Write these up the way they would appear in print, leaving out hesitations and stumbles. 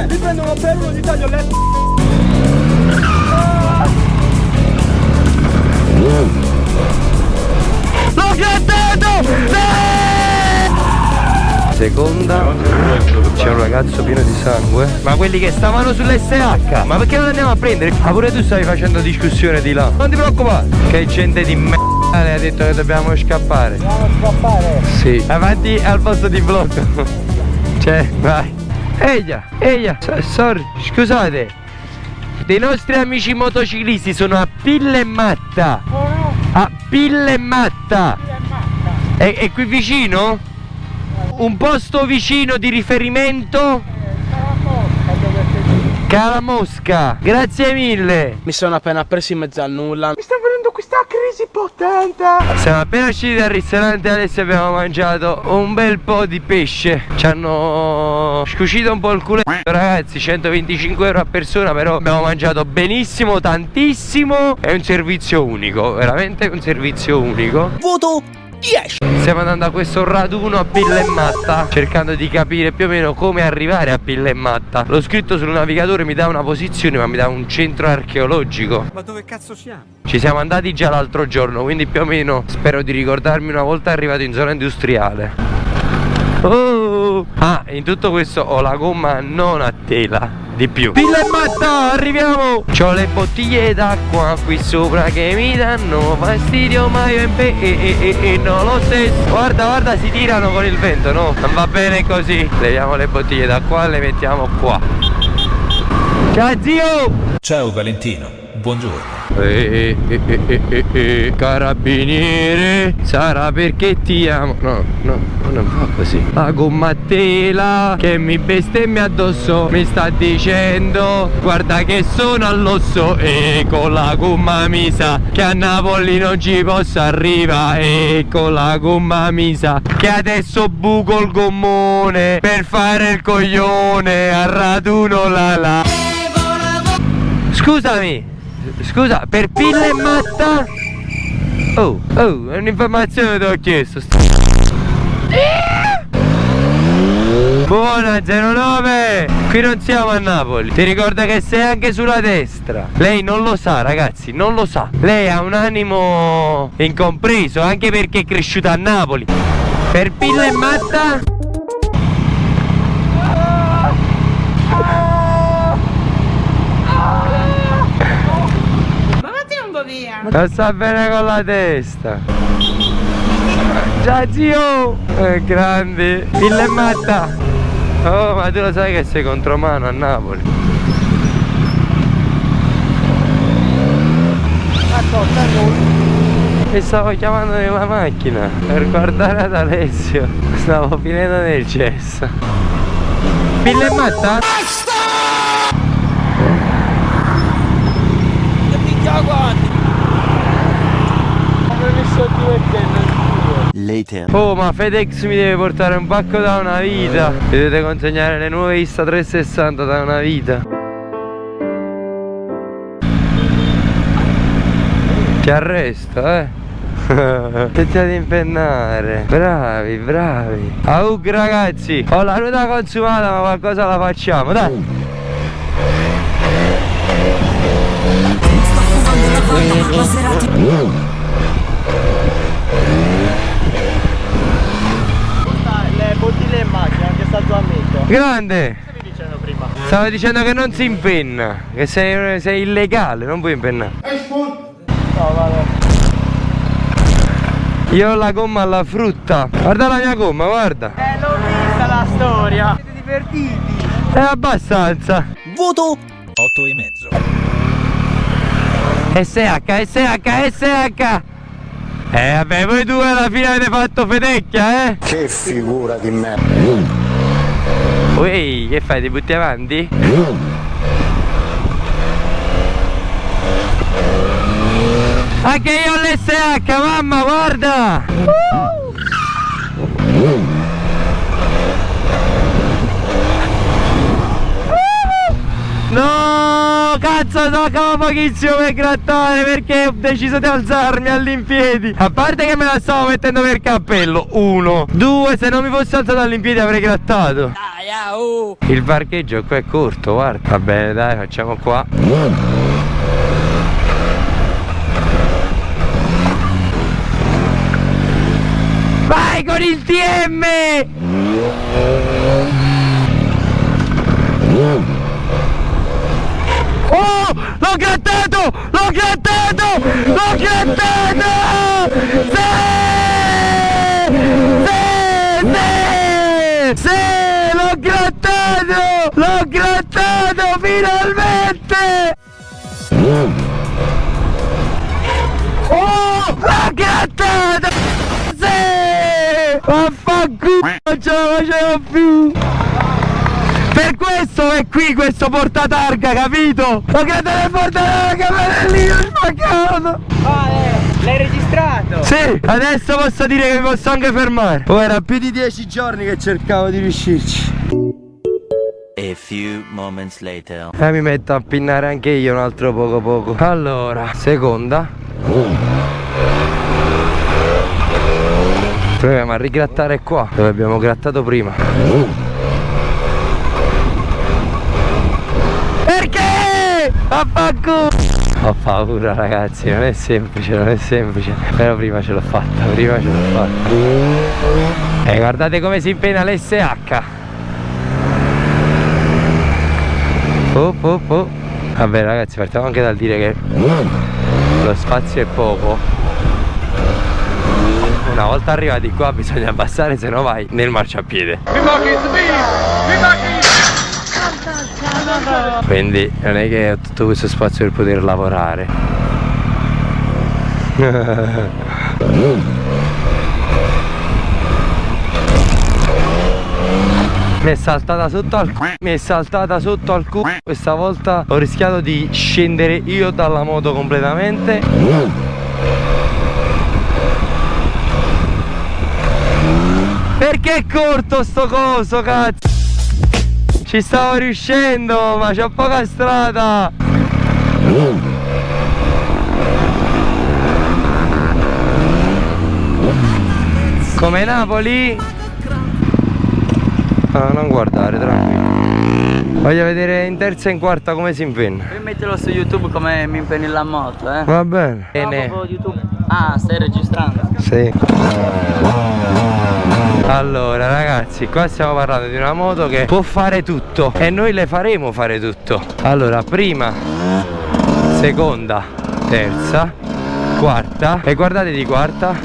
Mi prendo uno per uno, gli taglio le... L'ho grattato! Seconda, c'è un ragazzo pieno di sangue. Ma quelli che stavano sull'SH, ma perché non andiamo a prendere? Ma pure tu stavi facendo discussione di là. Non ti preoccupare, che gente di merda ha detto che dobbiamo scappare. Dobbiamo scappare? Sì. Avanti al posto di blocco. Cioè, vai. Eia, sorry, scusate. Dei nostri amici motociclisti sono a Pilla e Matta. A Pilla e Matta. È qui vicino? Un posto vicino di riferimento? Calamosca. Grazie mille. Mi sono appena preso in mezzo al nulla. Mi sta venendo questa crisi potente. Siamo appena usciti dal ristorante, adesso abbiamo mangiato un bel po' di pesce. Ci hanno scucito un po' il culetto, ragazzi, 125 euro a persona, però abbiamo mangiato benissimo, tantissimo. È un servizio unico, veramente un servizio unico. Voto 10. Stiamo andando a questo raduno a Pilla e Matta, cercando di capire più o meno come arrivare a Pilla e Matta. L'ho scritto sul navigatore, mi dà una posizione, ma mi dà un centro archeologico. Ma dove cazzo siamo? Ci siamo andati già l'altro giorno, quindi più o meno spero di ricordarmi una volta arrivato in zona industriale. Oh! Ah, in tutto questo ho la gomma non a tela. Di più. Pilla e Matta, arriviamo! C'ho le bottiglie d'acqua qui sopra che mi danno fastidio, ma io non lo stesso. Guarda, si tirano con il vento, no? Non va bene così. Leviamo le bottiglie d'acqua e le mettiamo qua. Ciao zio! Ciao Valentino, buongiorno. Carabiniere, sarà perché ti amo. No, non fa così. La gomma a tela che mi bestemmia addosso mi sta dicendo guarda che sono all'osso. E con la gomma mi sa che a Napoli non ci posso arrivare. E con la gomma mi sa che adesso buco il gommone per fare il coglione a raduno la. Scusami. Scusa, per Pilla e Matta? Oh, è un'informazione che ti ho chiesto. Buona 09. Qui non siamo a Napoli. Ti ricorda che sei anche sulla destra. Lei non lo sa, ragazzi, non lo sa. Lei ha un animo incompreso, anche perché è cresciuta a Napoli. Per Pilla e Matta? Non sta bene con la testa. Ciao zio. Grandi. Pilla e Matta. Oh, ma tu lo sai che sei contromano a Napoli. E stavo chiamando nella macchina per guardare ad Alessio. Stavo finendo nel cesso. Pilla e Matta? Later. Oh, ma FedEx mi deve portare un pacco da una vita. Mi dovete consegnare le nuove Insta360 da una vita. Ti arresto, Senti ad impennare. Bravi. Ragazzi, ho la ruota consumata, ma qualcosa la facciamo, dai. Le bottiglie in macchina, anche sta tua amico. Grande! Che stavi dicendo prima? Stavo dicendo che non si impenna, che sei illegale, non puoi impennare. No, vabbè. Io ho la gomma alla frutta. Guarda la mia gomma, guarda. L'ho vista la storia. Siete divertiti? È abbastanza. Voto 8,5. SH. Vabbè, voi due alla fine avete fatto fedecchia, Che figura di merda. Ui, che fai, ti butti avanti? Anche io ho l'SH, mamma, guarda! No! cazzo, toccava pochissimo per grattare, perché ho deciso di alzarmi all'impiedi. A parte che me la stavo mettendo per cappello. 1, 2, se non mi fossi alzato all'impiedi avrei grattato. Il parcheggio qua è corto, guarda. Va bene, dai, facciamo qua. Vai con il TM! Oh! L'ho grattato! L'ho grattato! L'ho grattato! Sì! Sì! Sì! Sì! L'ho grattato! L'ho grattato! Finalmente! Oh! L'ho grattato! Sì! Vaffanculo! Non ce la facevo più! Per questo è qui questo portatarga, capito? L'ho grattato il portatarga, lì ho spaccato! L'hai registrato? Sì, adesso posso dire che mi posso anche fermare. Oh, era più di 10 giorni che cercavo di riuscirci. A few moments later. Mi metto a pinnare anche io un altro poco. Allora, seconda. Proviamo a rigrattare qua, dove abbiamo grattato prima. Perché? Vaffanculo! Ho paura, ragazzi, non è semplice, però prima ce l'ho fatta, E guardate come si impena l'SH. Vabbè ragazzi, partiamo anche dal dire che lo spazio è poco. Una volta arrivati qua bisogna abbassare, se no vai nel marciapiede. Quindi non è che ho tutto questo spazio per poter lavorare. Mi è saltata sotto al culo. Questa volta ho rischiato di scendere io dalla moto completamente. Perché è corto sto coso, cazzo? Ci stavo riuscendo, ma c'ho poca strada. Come Napoli? No, non guardare, tranquillo. Voglio vedere in terza e in quarta come si impenna. Poi mettilo su YouTube come mi impenni la moto, eh. Va bene. YouTube. Ah, stai registrando? Sì. Allora ragazzi, qua stiamo parlando di una moto che può fare tutto e noi le faremo fare tutto. Allora, prima, seconda, terza, quarta. E guardate di quarta.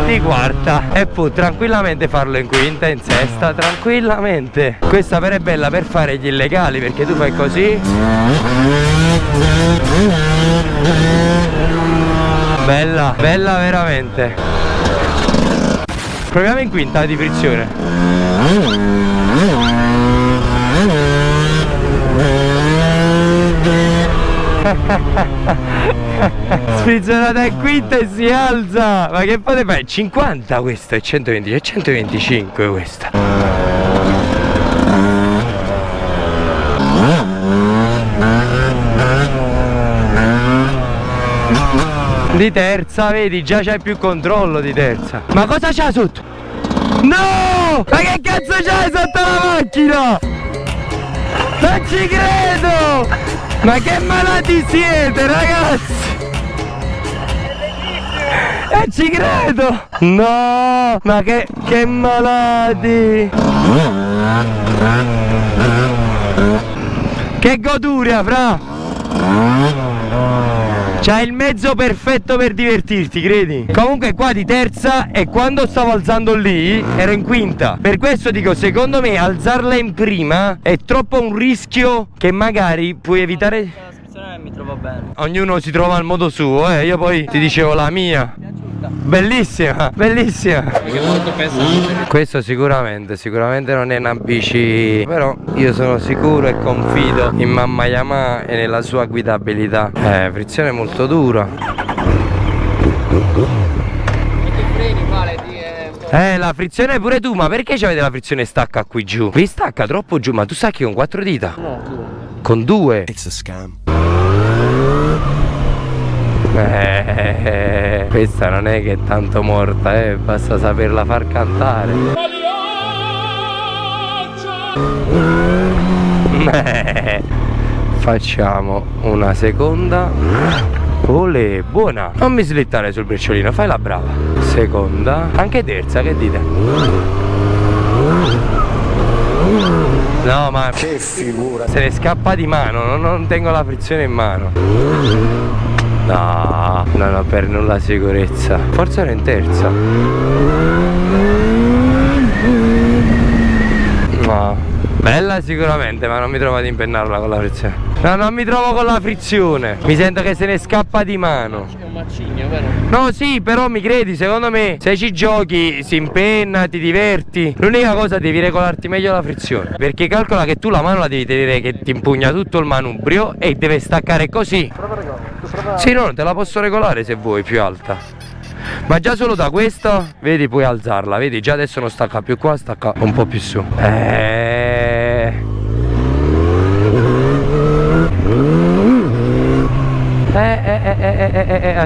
Di quarta. E può tranquillamente farlo in quinta, in sesta, tranquillamente. Questa però è bella per fare gli illegali, perché tu fai così. Bella, bella veramente. Proviamo in quinta di frizione. Sprizzonata in quinta e si alza. Ma che fate fare? 50 questo, è 120, è 125 questa. Di terza, vedi, già c'hai più controllo di terza. Ma cosa c'ha sotto? No! Ma che cazzo c'hai sotto la macchina? Non ci credo! Ma che malati siete, ragazzi! E ci credo! No! Ma che malati! Che goduria, fra! C'hai il mezzo perfetto per divertirti, credi? Comunque qua di terza, e quando stavo alzando lì ero in quinta. Per questo dico, secondo me alzarla in prima è troppo un rischio che magari puoi evitare. Mi trovo bene. Ognuno si trova al modo suo, io poi ti dicevo la mia. Bellissima, bellissima. Perché è molto pesante. Questo sicuramente non è una bici, però io sono sicuro e confido in mamma Yamaha e nella sua guidabilità. Frizione molto dura. E che freni, vale, La frizione pure tu, ma perché c'avete la frizione stacca qui giù? Vi stacca troppo giù, ma tu stacchi con 4 dita? No, tu. Con 2? It's a scam. Questa non è che è tanto morta, basta saperla far cantare. Facciamo una seconda. Olè, buona. Non mi slittare sul briciolino, fai la brava. Seconda, anche terza, che dite? No, ma che figura. Se ne scappa di mano, non tengo la frizione in mano. No, non ho per nulla sicurezza. Forse ero in terza. No, bella sicuramente, ma non mi trovo ad impennarla con la frizione. No, non mi trovo con la frizione. Mi sento che se ne scappa di mano. È un macigno, vero? No, sì, però mi credi, secondo me se ci giochi, si impenna, ti diverti, l'unica cosa devi regolarti meglio la frizione. Perché calcola che tu la mano la devi tenere che ti impugna tutto il manubrio e deve staccare così. Sì, no, te la posso regolare se vuoi più alta. Ma già solo da questo, vedi, puoi alzarla, vedi, già adesso non stacca più qua, stacca un po' più su.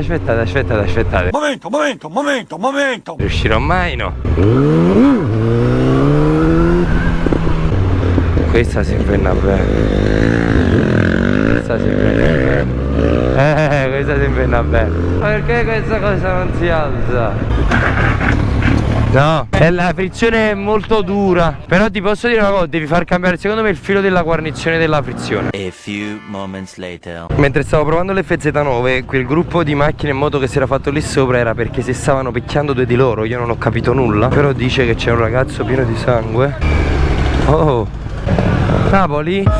Aspettate. Momento. Riuscirò mai, no? Questa si impenna bene. Questa si impenna bene. Perché questa cosa non si alza? No, la frizione è molto dura. Però ti posso dire una cosa, devi far cambiare secondo me il filo della guarnizione della frizione. A few moments later. Mentre stavo provando l'FZ9, quel gruppo di macchine e moto che si era fatto lì sopra era perché si stavano picchiando due di loro. Io non ho capito nulla, però dice che c'è un ragazzo pieno di sangue. Oh, Napoli? Ma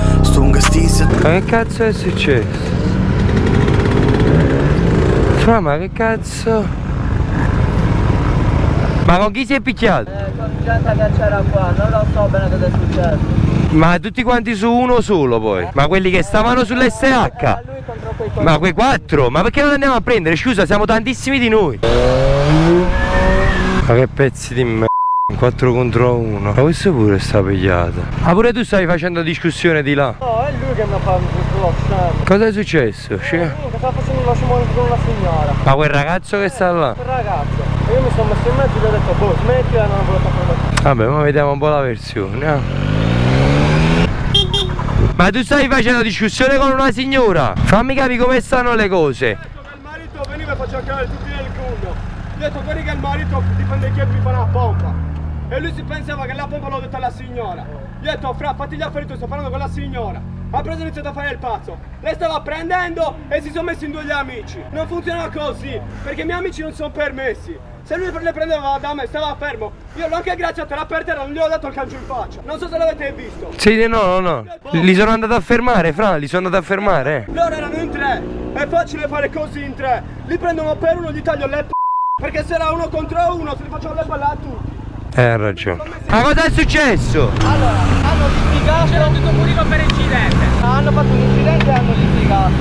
che cazzo è successo? Ma che cazzo? Ma con chi si è picchiato? Con gente che c'era qua, non lo so bene cosa è successo. Ma tutti quanti su uno solo poi? Ma quelli che stavano sull'SH? Ma quei 4? Ma perché non andiamo a prendere? Scusa, siamo tantissimi di noi. Ma che pezzi di merda. 4 contro 1. Ma questo pure sta pigliato. Ma pure tu stavi facendo discussione di là? No, è lui che mi ha fatto lo stand. Cosa è successo? Che stava facendo lo sciamone con una signora. Ma quel ragazzo che sta là? Quel ragazzo. E io mi sono messo in mezzo e gli ho detto, boh, smetti e non ho voluto fare. Vabbè, ma vediamo un po' la versione. Ma tu stavi facendo discussione con una signora? Fammi capire come stanno le cose. Il marito veniva e faceva chiamare tutti nel culo. Gli ho detto, guarda che il marito dipende chi mi fa la pompa. E lui si pensava che la pompa l'ho detta alla signora. Gli ho detto, fra, fatti gli affari tu, sto parlando con la signora. Ha preso e iniziato a fare il pazzo. Lei stava prendendo e si sono messi in due gli amici. Non funzionava così, perché i miei amici non sono permessi. Se lui le prendeva da me, stava fermo. Io l'ho anche aggracciato all'aperta e non gli ho dato il calcio in faccia. Non so se l'avete visto. Sì, no. Li sono andato a fermare, fra, li sono andato a fermare. Loro erano in 3. È facile fare così in 3. Li prendono per uno, gli taglio le perché se era 1 contro 1, se li facciamo le palle a tutti. Ha ragione. Ma cosa è successo? Allora, hanno litigato. C'era tutto pulito per incidente. Hanno fatto un incidente e hanno litigato.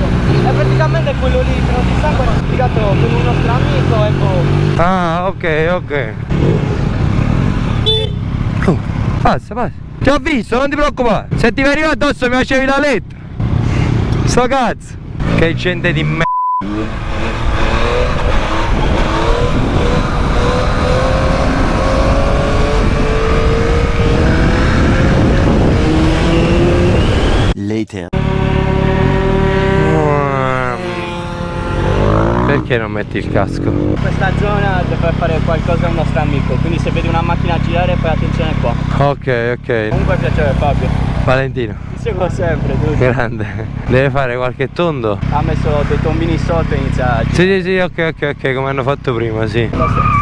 E praticamente quello lì, però di sangue, ha litigato con un nostro amico e boh. Ah, ok. Passa. Ti ho visto, non ti preoccupare. Se ti veniva addosso mi facevi la lettera. Sto cazzo. Che gente di me. Later. Perché non metti il casco? In questa zona deve fare qualcosa al nostro amico, quindi se vedi una macchina girare fai attenzione qua. Ok. Comunque piacere Fabio. Valentino. Ti seguo sempre, tu. Grande. Deve fare qualche tondo? Ha messo dei tombini sotto e inizia a girare. Sì, ok, come hanno fatto prima, sì. Lo stesso.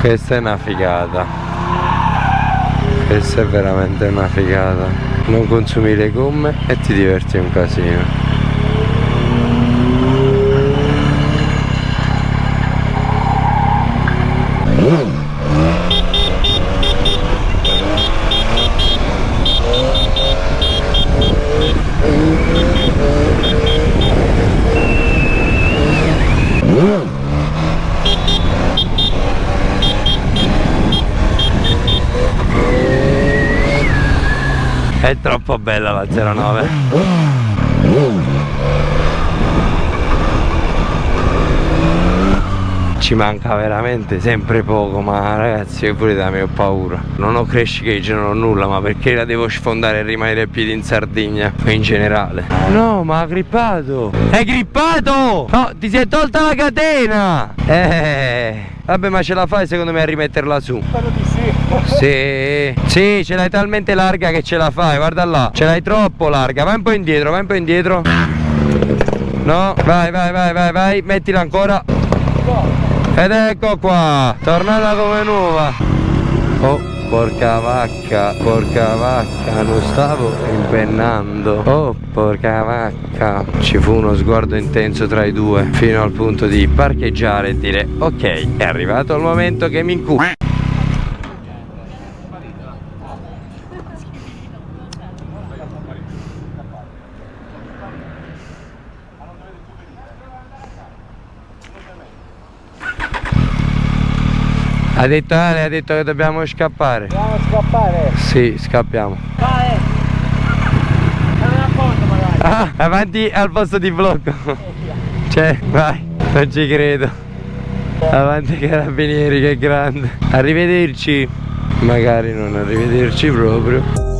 Questa è una figata. Questa è veramente una figata. Non consumi le gomme e ti diverti un casino. È troppo bella la 09. Ci manca veramente sempre poco, ma ragazzi, io pure da me ho paura. Non ho crash non ho nulla, ma perché la devo sfondare e rimanere a piedi in Sardegna? O in generale? No, ma ha grippato! È grippato! No, ti si è tolta la catena! Vabbè, ma ce la fai secondo me a rimetterla su? Spero di sì. Sì, ce l'hai talmente larga che ce la fai, guarda là. Ce l'hai troppo larga, vai un po' indietro, vai un po' indietro. No, vai, mettila ancora. Ed ecco qua, tornata come nuova. Oh, porca vacca, non stavo impennando. Oh, porca vacca. Ci fu uno sguardo intenso tra i due, fino al punto di parcheggiare e dire ok, è arrivato il momento che mi incubo. Ha detto Ale, ha detto che dobbiamo scappare. Dobbiamo scappare. Sì, scappiamo. Vai. Dammi una foto magari. Ah, avanti al posto di blocco. Cioè, vai, non ci credo. Avanti carabinieri, che grande. Arrivederci. Magari non arrivederci proprio.